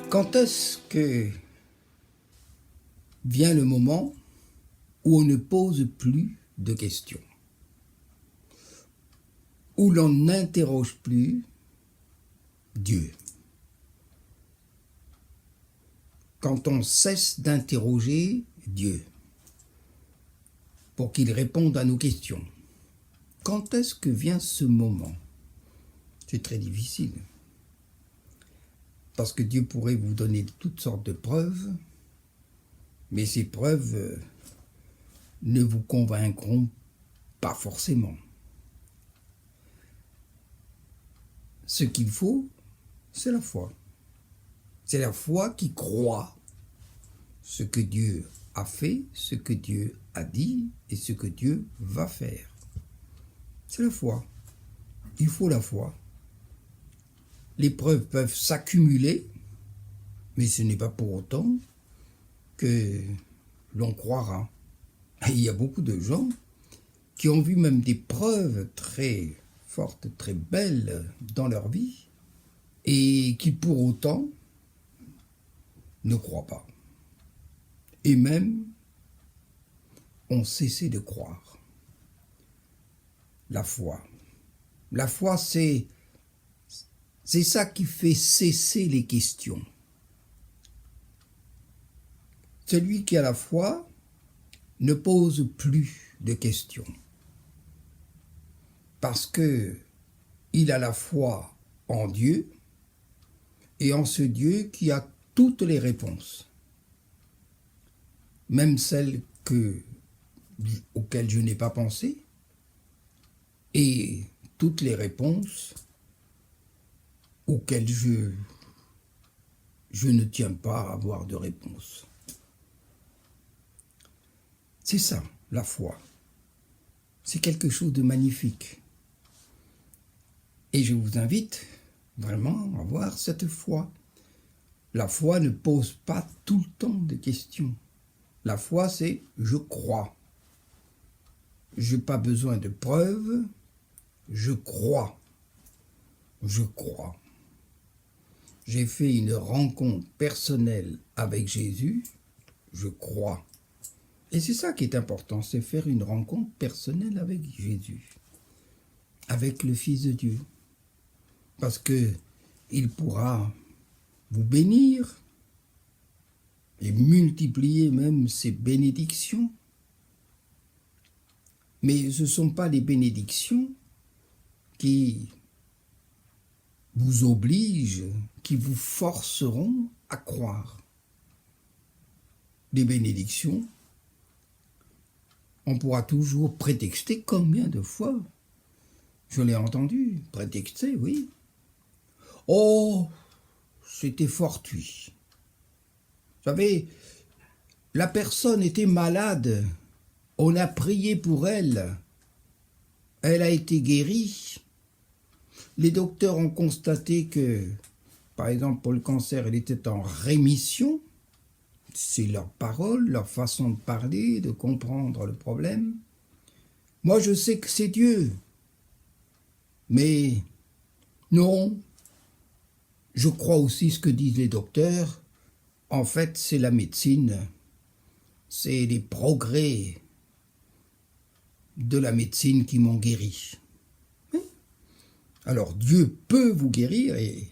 Quand est-ce que vient le moment où on ne pose plus de questions, où l'on n'interroge plus Dieu? Quand on cesse d'interroger Dieu pour qu'il réponde à nos questions. Quand est-ce que vient ce moment? C'est très difficile. Parce que Dieu pourrait vous donner toutes sortes de preuves, mais ces preuves ne vous convaincront pas forcément. Ce qu'il faut, c'est la foi. C'est la foi qui croit ce que Dieu a fait, ce que Dieu a dit et ce que Dieu va faire. C'est la foi. Il faut la foi. Les preuves peuvent s'accumuler, mais ce n'est pas pour autant que l'on croira. Et il y a beaucoup de gens qui ont vu même des preuves très fortes, très belles dans leur vie, et qui pour autant ne croient pas. Et même ont cessé de croire. La foi. La foi, c'est ça qui fait cesser les questions. Celui qui a la foi ne pose plus de questions. Parce que il a la foi en Dieu et en ce Dieu qui a toutes les réponses. Même celles auxquelles je n'ai pas pensé et toutes les réponses auxquelles je ne tiens pas à avoir de réponse. C'est ça, la foi. C'est quelque chose de magnifique. Et je vous invite vraiment à avoir cette foi. La foi ne pose pas tout le temps de questions. La foi, c'est « je crois ». Je n'ai pas besoin de preuves, je crois. Je crois. J'ai fait une rencontre personnelle avec Jésus, je crois. Et c'est ça qui est important, c'est faire une rencontre personnelle avec Jésus, avec le Fils de Dieu. Parce que il pourra vous bénir et multiplier même ses bénédictions. Mais ce ne sont pas les bénédictions qui vous obligent, qui vous forceront à croire. Les bénédictions, on pourra toujours prétexter. Combien de fois je l'ai entendu prétexter, oui. Oh, c'était fortuit. Vous savez, la personne était malade, on a prié pour elle, elle a été guérie. Les docteurs ont constaté que, par exemple, pour le cancer, elle était en rémission. C'est leur parole, leur façon de parler, de comprendre le problème. Moi, je sais que c'est Dieu. Mais non, je crois aussi ce que disent les docteurs. En fait, c'est la médecine. C'est les progrès de la médecine qui m'ont guéri. Alors Dieu peut vous guérir et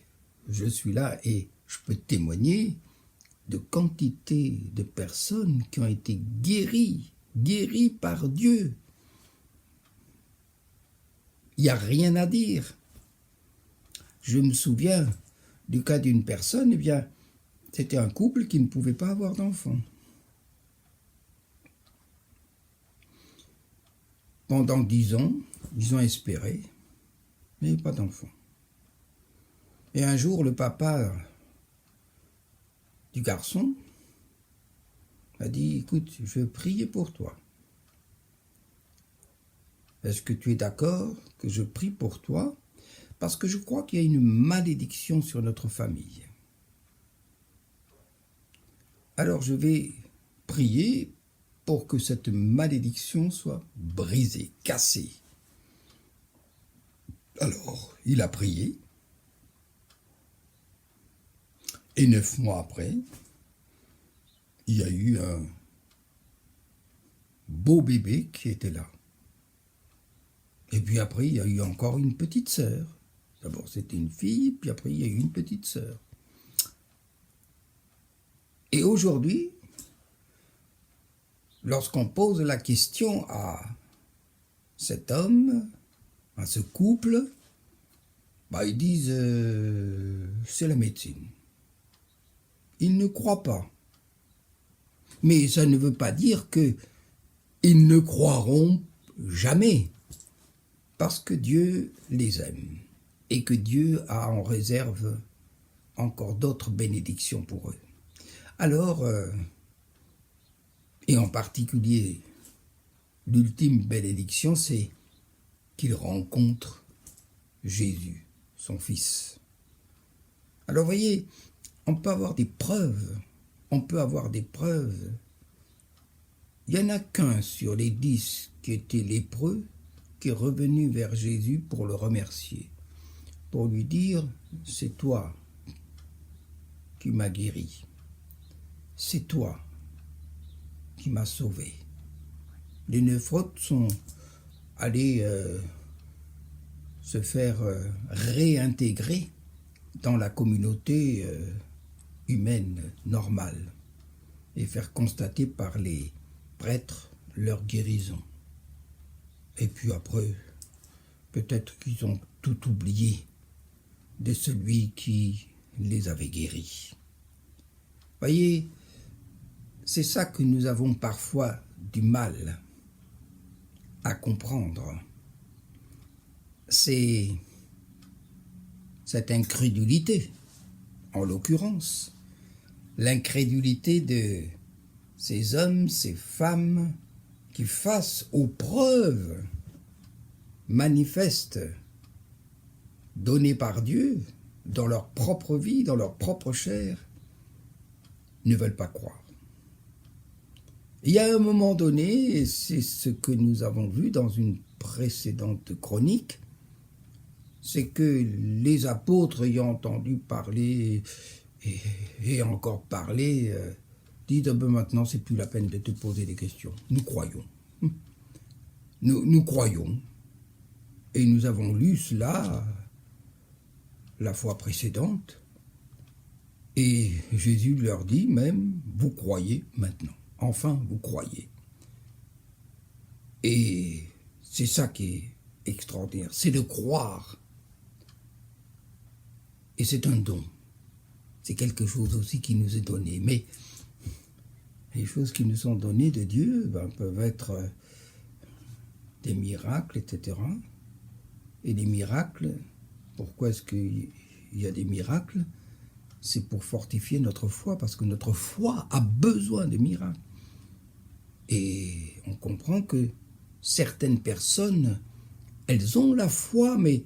je suis là et je peux témoigner de quantité de personnes qui ont été guéries par Dieu. Il n'y a rien à dire. Je me souviens du cas d'une personne, eh bien, c'était un couple qui ne pouvait pas avoir d'enfant. Pendant 10 ans, ils ont espéré, mais pas d'enfant. Et un jour, le papa du garçon a dit « Écoute, je vais prier pour toi. Est-ce que tu es d'accord que je prie pour toi? Parce que je crois qu'il y a une malédiction sur notre famille. Alors je vais prier pour que cette malédiction soit brisée, cassée. » Alors, il a prié. Et 9 mois après, il y a eu un beau bébé qui était là. Et puis après, il y a eu encore une petite sœur. D'abord, c'était une fille, puis après, il y a eu une petite sœur. Et aujourd'hui, lorsqu'on pose la question à cet homme, à ce couple, ils disent c'est la médecine. Ils ne croient pas. Mais ça ne veut pas dire qu'ils ne croiront jamais. Parce que Dieu les aime et que Dieu a en réserve encore d'autres bénédictions pour eux. Alors, et en particulier, l'ultime bénédiction, c'est qu'ils rencontrent Jésus, son Fils. Alors, voyez, on peut avoir des preuves. Il n'y en a qu'un sur les 10 qui était lépreux, qui est revenu vers Jésus pour le remercier, pour lui dire « C'est toi qui m'as guéri, c'est toi qui m'as sauvé ». Les 9 autres sont allés se faire réintégrer dans la communauté humaine normale et faire constater par les prêtres leur guérison. Et puis après, peut-être qu'ils ont tout oublié de celui qui les avait guéris. Voyez, c'est ça que nous avons parfois du mal à comprendre. C'est cette incrédulité, en l'occurrence, l'incrédulité de ces hommes, ces femmes qui, face aux preuves manifestes données par Dieu dans leur propre vie, dans leur propre chair, ne veulent pas croire. Il y a un moment donné, et c'est ce que nous avons vu dans une précédente chronique, c'est que les apôtres ayant entendu parler et encore parler, disent maintenant c'est plus la peine de te poser des questions. Nous croyons. Nous croyons. Et nous avons lu cela la fois précédente. Et Jésus leur dit même, vous croyez maintenant. Enfin, vous croyez. Et c'est ça qui est extraordinaire, c'est de croire. Et c'est un don. C'est quelque chose aussi qui nous est donné. Mais les choses qui nous sont données de Dieu peuvent être des miracles, etc. Et les miracles, pourquoi est-ce qu'il y a des miracles? C'est pour fortifier notre foi, parce que notre foi a besoin de miracles. Et on comprend que certaines personnes, elles ont la foi, mais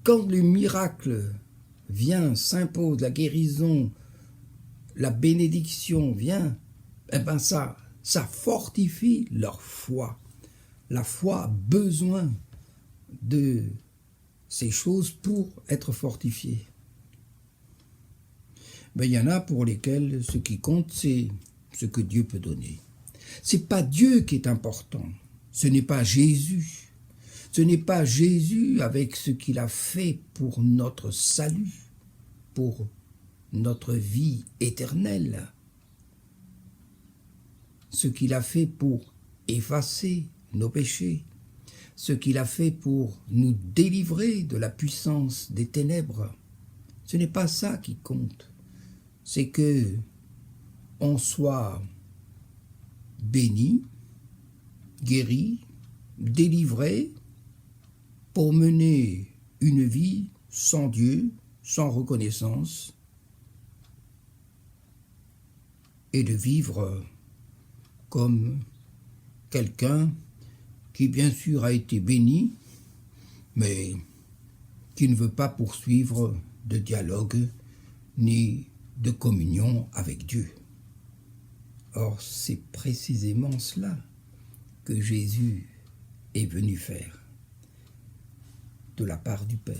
quand le miracle vient, s'impose, la guérison, la bénédiction vient, ça fortifie leur foi. La foi a besoin de ces choses pour être fortifiée. Il y en a pour lesquels ce qui compte, c'est ce que Dieu peut donner. C'est pas Dieu qui est important, ce n'est pas Jésus. Ce n'est pas Jésus avec ce qu'il a fait pour notre salut, pour notre vie éternelle. Ce qu'il a fait pour effacer nos péchés, ce qu'il a fait pour nous délivrer de la puissance des ténèbres. Ce n'est pas ça qui compte. C'est que on soit béni, guéri, délivré, pour mener une vie sans Dieu, sans reconnaissance, et de vivre comme quelqu'un qui bien sûr a été béni, mais qui ne veut pas poursuivre de dialogue ni de communion avec Dieu. Or, c'est précisément cela que Jésus est venu faire de la part du Père.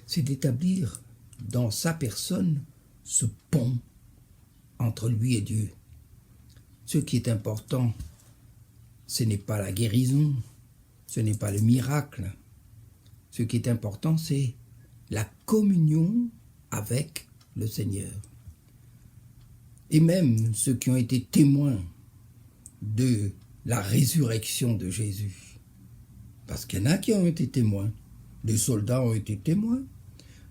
C'est d'établir dans sa personne ce pont entre lui et Dieu. Ce qui est important, ce n'est pas la guérison, ce n'est pas le miracle. Ce qui est important, c'est la communion avec le Seigneur. Et même ceux qui ont été témoins de la résurrection de Jésus, parce qu'il y en a qui ont été témoins, des soldats ont été témoins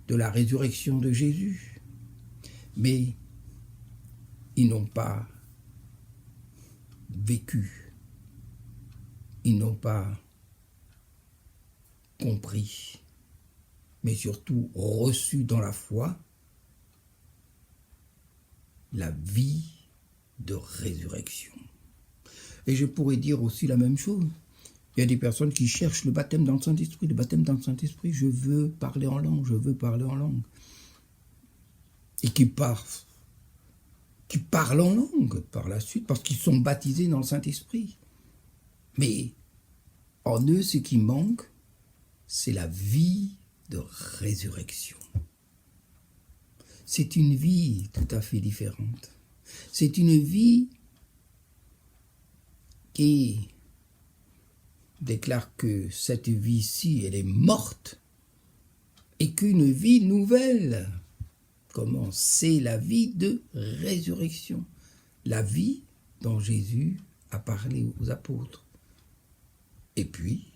de la résurrection de Jésus, mais ils n'ont pas vécu, ils n'ont pas compris, mais surtout reçu dans la foi la vie de résurrection. Et je pourrais dire aussi la même chose. Il y a des personnes qui cherchent le baptême dans le Saint-Esprit. Le baptême dans le Saint-Esprit, je veux parler en langue, je veux parler en langue. Et qui parlent en langue par la suite, parce qu'ils sont baptisés dans le Saint-Esprit. Mais en eux, ce qui manque, c'est la vie de résurrection. C'est une vie tout à fait différente. C'est une vie qui déclare que cette vie-ci, elle est morte et qu'une vie nouvelle commence. C'est la vie de résurrection. La vie dont Jésus a parlé aux apôtres. Et puis,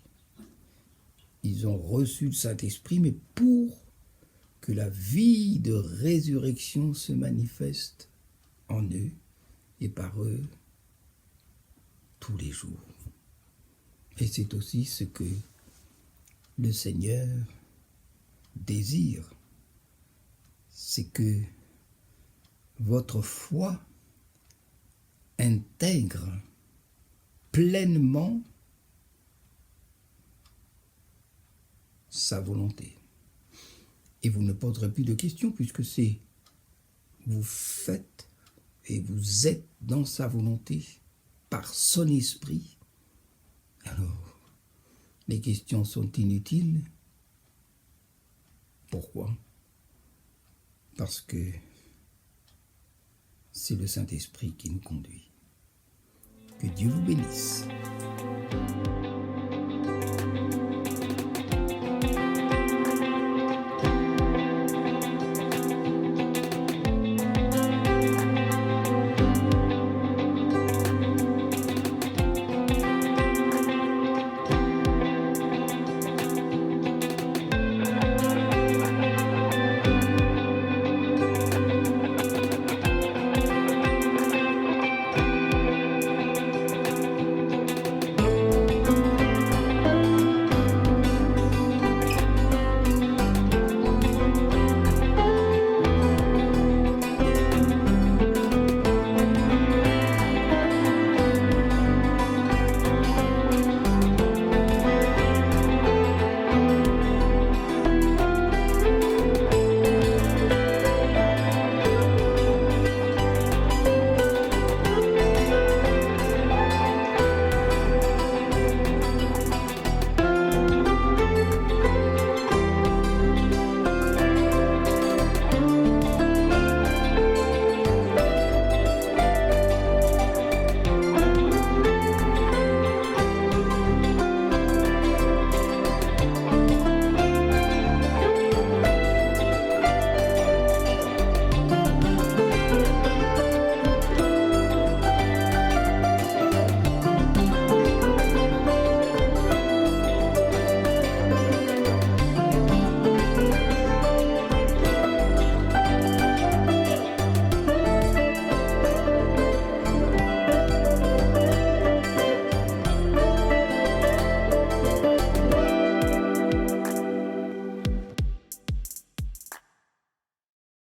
ils ont reçu le Saint-Esprit, mais pour que la vie de résurrection se manifeste en eux et par eux tous les jours. Et c'est aussi ce que le Seigneur désire, c'est que votre foi intègre pleinement sa volonté. Et vous ne poserez plus de questions puisque c'est vous faites et vous êtes dans sa volonté par son esprit. Alors, les questions sont inutiles. Pourquoi? Parce que c'est le Saint-Esprit qui nous conduit. Que Dieu vous bénisse.